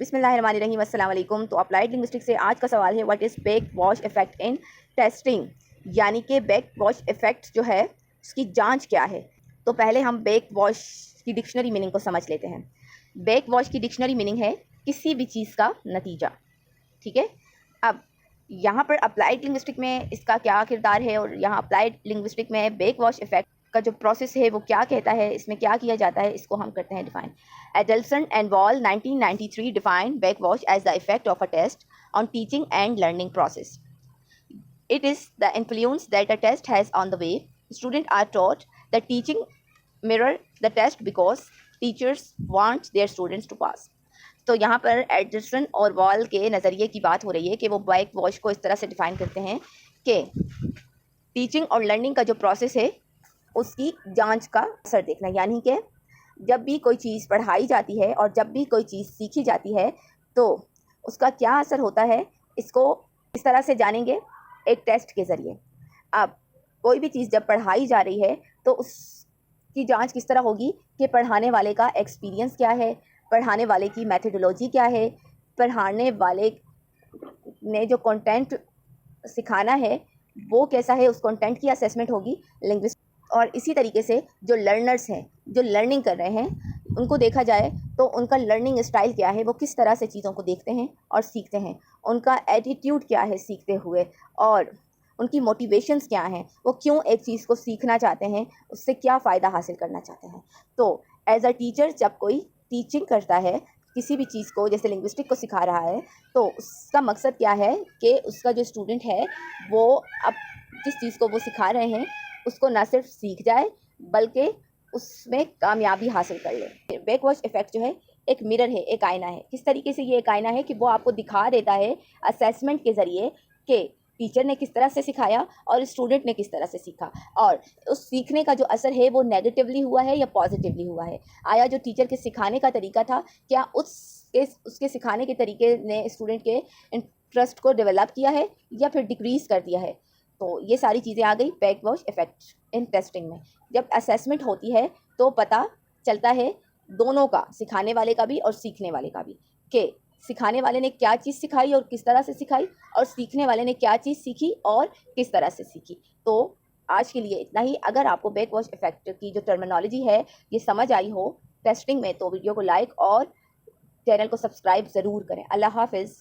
बिस्मिल्लाहिर्रहमानिर्रहीम, अस्सलाम वालेकुम। तो अप्लाइड लिंग्विस्टिक्स से आज का सवाल है what is back wash effect in testing, यानी कि बैक वॉश इफ़ेक्ट जो है उसकी जांच क्या है। तो पहले हम बैक वॉश की डिक्शनरी मीनिंग को समझ लेते हैं। बैक वॉश की डिक्शनरी मीनिंग है किसी भी चीज़ का नतीजा, ठीक है। अब यहाँ पर अप्लाइड लिंग्विस्टिक में इसका क्या किरदार है और यहाँ अप्लाइड लिंग्विस्टिक में बैक वॉश इफ़ेक्ट का जो प्रोसेस है वो क्या कहता है, इसमें क्या किया जाता है, इसको हम करते हैं define. Alderson and Wall 1993 define backwash as the effect of a test on teaching and learning process. It is the influence that a test has on the way students are taught. The teaching mirror the test because teachers want their students to pass. तो यहाँ पर एडल्सन और wall के नज़रिए की बात हो रही है कि वो बैक वॉश को इस तरह से डिफ़ाइन करते हैं कि टीचिंग और लर्निंग का जो प्रोसेस है उसकी जांच का असर देखना, यानी कि जब भी कोई चीज़ पढ़ाई जाती है और जब भी कोई चीज़ सीखी जाती है तो उसका क्या असर होता है, इसको इस तरह से जानेंगे एक टेस्ट के ज़रिए। अब कोई भी चीज़ जब पढ़ाई जा रही है तो उसकी जांच किस तरह होगी कि पढ़ाने वाले का एक्सपीरियंस क्या है, पढ़ाने वाले की मेथडोलॉजी क्या है, पढ़ाने वाले ने जो कंटेंट सिखाना है वो कैसा है, उस कंटेंट की असेसमेंट होगी लिंग्विस्ट। और इसी तरीके से जो लर्नर्स हैं, जो लर्निंग कर रहे हैं, उनको देखा जाए तो उनका लर्निंग स्टाइल क्या है, वो किस तरह से चीज़ों को देखते हैं और सीखते हैं, उनका एटीट्यूड क्या है सीखते हुए, और उनकी मोटिवेशंस क्या हैं, वो क्यों एक चीज़ को सीखना चाहते हैं, उससे क्या फ़ायदा हासिल करना चाहते हैं। तो एज अ टीचर जब कोई टीचिंग करता है किसी भी चीज़ को, जैसे लिंग्विस्टिक को सिखा रहा है, तो उसका मकसद क्या है कि उसका जो स्टूडेंट है वो अब जिस चीज़ को वो सिखा रहे हैं उसको ना सिर्फ सीख जाए बल्कि उसमें कामयाबी हासिल कर ले। बैक वॉश इफ़ेक्ट जो है एक मिरर है, एक आईना है। किस तरीके से ये एक आईना है कि वो आपको दिखा देता है असेसमेंट के ज़रिए कि टीचर ने किस तरह से सिखाया और स्टूडेंट ने किस तरह से सीखा, और उस सीखने का जो असर है वो नेगेटिवली हुआ है या पॉजिटिवली हुआ है। आया जो टीचर के सिखाने का तरीका था, क्या उसके सिखाने के तरीके ने स्टूडेंट के इंटरेस्ट को डेवलप किया है या फिर डिक्रीज़ कर दिया है। तो ये सारी चीज़ें आ गई back wash effect in testing में। जब असेसमेंट होती है तो पता चलता है दोनों का, सिखाने वाले का भी और सीखने वाले का भी, कि सिखाने वाले ने क्या चीज़ सिखाई और किस तरह से सिखाई, और सीखने वाले ने क्या चीज़ सीखी और किस तरह से सीखी। तो आज के लिए इतना ही। अगर आपको बैक वॉश इफ़ेक्ट की जो टर्मिनोलॉजी है ये समझ आई हो टेस्टिंग में, तो वीडियो को लाइक और चैनल को सब्सक्राइब ज़रूर करें। अल्लाह हाफ़िज़।